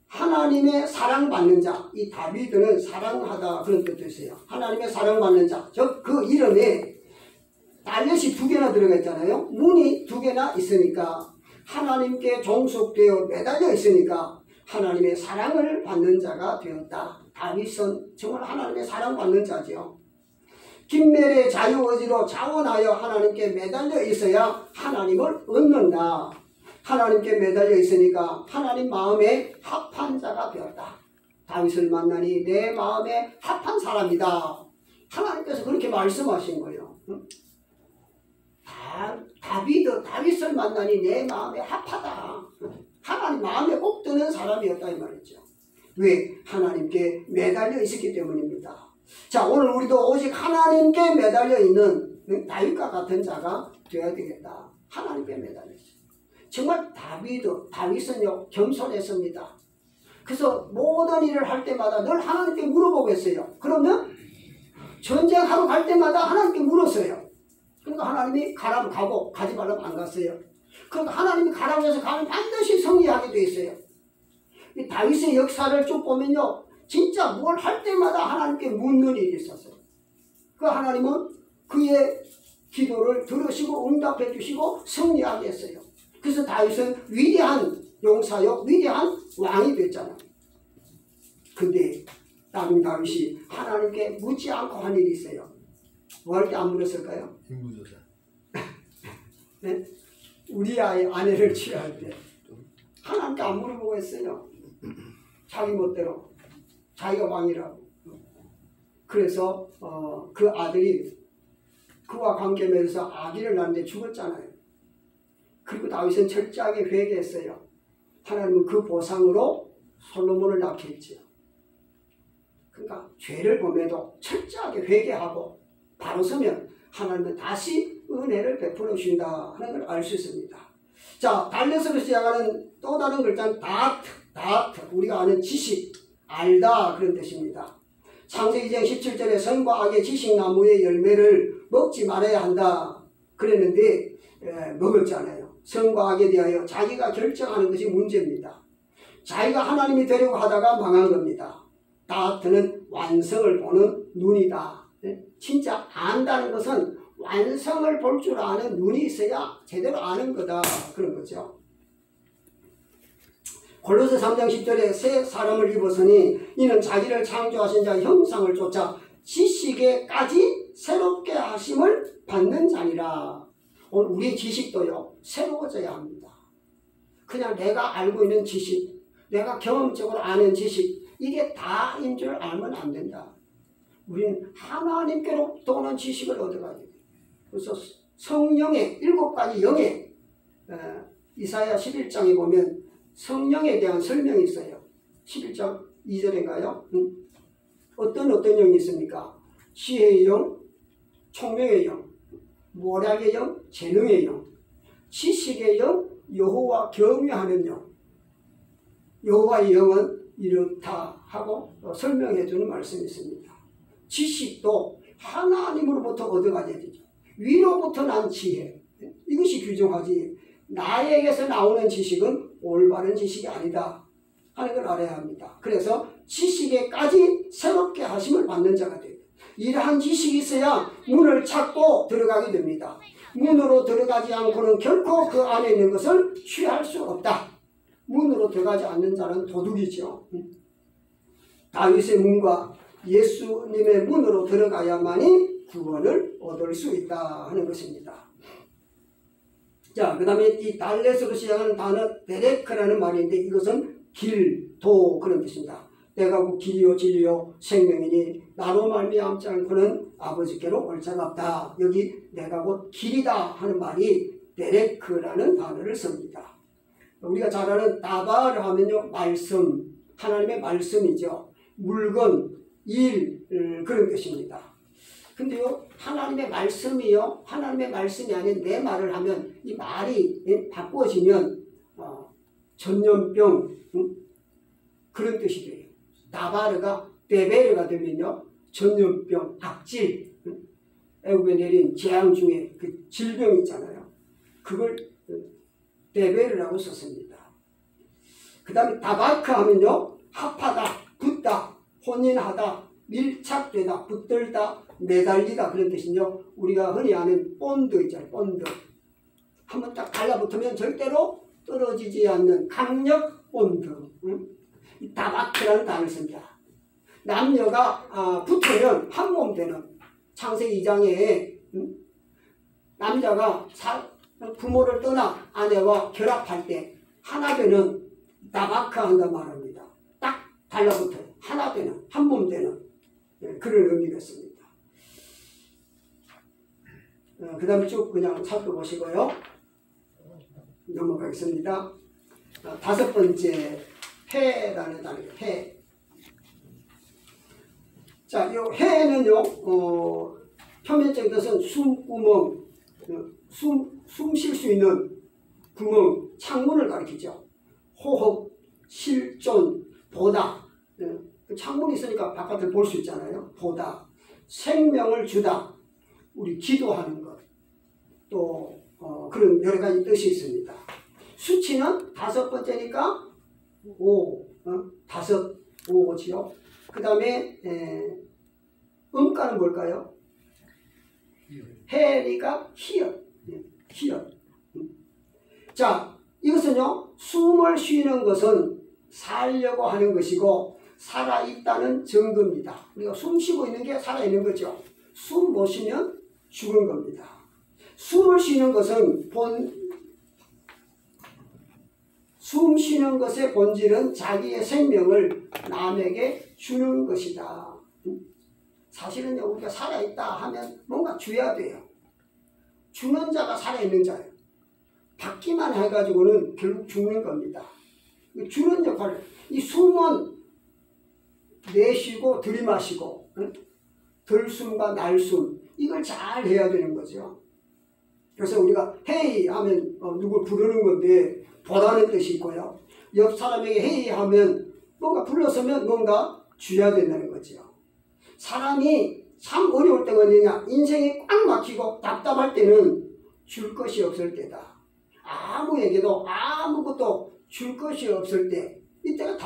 하나님의 사랑받는 자, 이 다비드는 사랑하다 그런 뜻도 있어요. 하나님의 사랑받는 자, 즉 그 이름에 달렛이 2개나 들어가 있잖아요. 문이 2개나 있으니까 하나님께 종속되어 매달려 있으니까 하나님의 사랑을 받는 자가 되었다. 다윗은 정말 하나님의 사랑받는 자죠. 김멜의 자유의지로 자원하여 하나님께 매달려 있어야 하나님을 얻는다. 하나님께 매달려 있으니까 하나님 마음에 합한 자가 되었다. 다윗을 만나니 내 마음에 합한 사람이다. 하나님께서 그렇게 말씀하신 거예요. 다윗을 만나니 내 마음에 합하다. 하나님 마음에 꼭 드는 사람이었다 이 말이죠. 왜? 하나님께 매달려 있었기 때문입니다. 자, 오늘 우리도 오직 하나님께 매달려 있는 다윗과 같은 자가 되어야 되겠다. 하나님께 매달려 있어요. 정말 다윗은요 겸손했습니다. 그래서 모든 일을 할 때마다 늘 하나님께 물어보고 했어요. 그러면 전쟁하러 갈 때마다 하나님께 물었어요. 그러니까 하나님이 가라면 가고 가지 말라면 안 갔어요. 그러니까 하나님이 가라고 해서 가면 반드시 승리하게 돼 있어요. 이 다윗의 역사를 쭉 보면요 진짜 뭘 할 때마다 하나님께 묻는 일이 있었어요. 그 하나님은 그의 기도를 들으시고 응답해 주시고 승리하게 했어요. 그래서 다윗은 위대한 용사요 위대한 왕이 됐잖아요. 근데 남은 다윗이 하나님께 묻지 않고 한 일이 있어요. 뭐 할 때 안 물었을까요? 인구조사. 네? 우리 아내를 취할 때 하나님께 안 물어보고 했어요. 자기 멋대로 자기가 왕이라고. 그래서 그 아들이 그와 관계 맺어서 아기를 낳는데 죽었잖아요. 그리고 다윗은 철저하게 회개했어요. 하나님은 그 보상으로 솔로몬을 낳게 했죠. 그러니까 죄를 범해도 철저하게 회개하고 바로 서면 하나님은 다시 은혜를 베풀어 주신다 하는 걸 알 수 있습니다. 자, 달렛으로 시작하는 또 다른 글자는 다트, 우리가 아는 지식, 알다 그런 뜻입니다. 창세기 2장 17절에 선과 악의 지식나무의 열매를 먹지 말아야 한다 그랬는데 먹었잖아요. 선과 악에 대하여 자기가 결정하는 것이 문제입니다. 자기가 하나님이 되려고 하다가 망한 겁니다. 다트는 완성을 보는 눈이다. 진짜 안다는 것은 완성을 볼 줄 아는 눈이 있어야 제대로 아는 거다 그런 거죠. 골로새 3장 10절에 새 사람을 입었으니 이는 자기를 창조하신 자의 형상을 쫓아 지식에까지 새롭게 하심을 받는 자니라. 오늘 우리 지식도요 새로워져야 합니다. 그냥 내가 알고 있는 지식, 내가 경험적으로 아는 지식 이게 다인 줄 알면 안 된다. 우리는 하나님께로부터 오는 지식을 얻어가야 돼요. 그래서 성령의 7가지 영의 이사야 11장에 보면 성령에 대한 설명이 있어요. 11장 2절인가요? 어떤 영이 있습니까? 지혜의 영, 총명의 영, 모략의 영, 재능의 영, 지식의 영, 여호와 경외하는 영. 여호와의 영은 이렇다 하고 설명해 주는 말씀이 있습니다. 지식도 하나님으로부터 얻어가야 되죠. 위로부터 난 지혜, 이것이 규정하지 나에게서 나오는 지식은 올바른 지식이 아니다 하는 걸 알아야 합니다. 그래서 지식에까지 새롭게 하심을 받는 자가 돼요. 이러한 지식이 있어야 문을 찾고 들어가게 됩니다. 문으로 들어가지 않고는 결코 그 안에 있는 것을 취할 수 없다. 문으로 들어가지 않는 자는 도둑이죠. 다윗의 문과 예수님의 문으로 들어가야만이 구원을 얻을 수 있다 하는 것입니다. 자, 그 다음에 이 달렛으로 시작하는 단어 데레크라는 말인데 이것은 길, 도 그런 뜻입니다. 내가 곧 길이요 진리요 생명이니 나로 말미암지 않고는 아버지께로 올 자가 없다. 여기 내가 곧 길이다 하는 말이 데레크라는 단어를 씁니다. 우리가 잘 아는 다바를 하면요 말씀, 하나님의 말씀이죠. 물건, 일, 그런 뜻입니다. 근데요, 하나님의 말씀이요, 하나님의 말씀이 아닌 내 말을 하면 이 말이 바꿔지면 전염병, 그런 뜻이 돼요. 나바르가 데베르가 되면요, 전염병, 악질, 애굽에 내린 재앙 중에 그 질병 있잖아요. 그걸 데베르라고 썼습니다. 그 다음에 다바크 하면요, 합하다, 붙다, 혼인하다, 밀착되다, 붙들다, 매달리다, 그런 뜻이요. 우리가 흔히 아는 본드 있잖아요. 본드. 한번 딱 달라붙으면 절대로 떨어지지 않는 강력 본드. 이 다바크라는 단어를 씁니다. 남녀가 붙으면 한 몸 되는, 창세기 2장에 남자가 부모를 떠나 아내와 결합할 때 하나 되는, 다바크 한단 말입니다. 딱 달라붙어요. 하나 되는, 한 몸 되는, 그런 의미가 있습니다. 그 다음에 쭉 그냥 살펴보시고요. 넘어가겠습니다. 다섯 번째, 해라는 단어예요. 해. 자, 이 해는요, 표면적인 뜻은 숨구멍, 숨 쉴 수 있는 구멍, 창문을 가리키죠. 호흡, 실존, 보다. 창문이 있으니까 바깥을 볼 수 있잖아요. 보다. 생명을 주다. 우리 기도하는 것. 또 그런 여러 가지 뜻이 있습니다. 수치는 다섯 번째니까 다섯, 오지요. 그 다음에 음가는 뭘까요? 해니까 히읗. 자, 이것은요, 숨을 쉬는 것은 살려고 하는 것이고 살아있다는 증거입니다. 우리가 숨 쉬고 있는 게 살아있는 거죠. 숨 못 쉬면 죽은 겁니다. 숨을 쉬는 것은 숨 쉬는 것의 본질은 자기의 생명을 남에게 주는 것이다. 사실은 우리가 살아있다 하면 뭔가 줘야 돼요. 주는 자가 살아있는 자예요. 받기만 해가지고는 결국 죽는 겁니다. 주는 역할을, 이 숨은 내쉬고 들이마시고 들숨과 날숨, 이걸 잘 해야 되는 거죠. 그래서 우리가 헤이 하면 누굴 부르는 건데 보라는 뜻이 있고요. 옆 사람에게 헤이 하면 뭔가 불러서면 뭔가 줘야 된다는 거죠. 사람이 참 어려울 때가 언제냐? 인생이 꽉 막히고 답답할 때는 줄 것이 없을 때다. 아무에게도 아무것도 줄 것이 없을 때, 이때가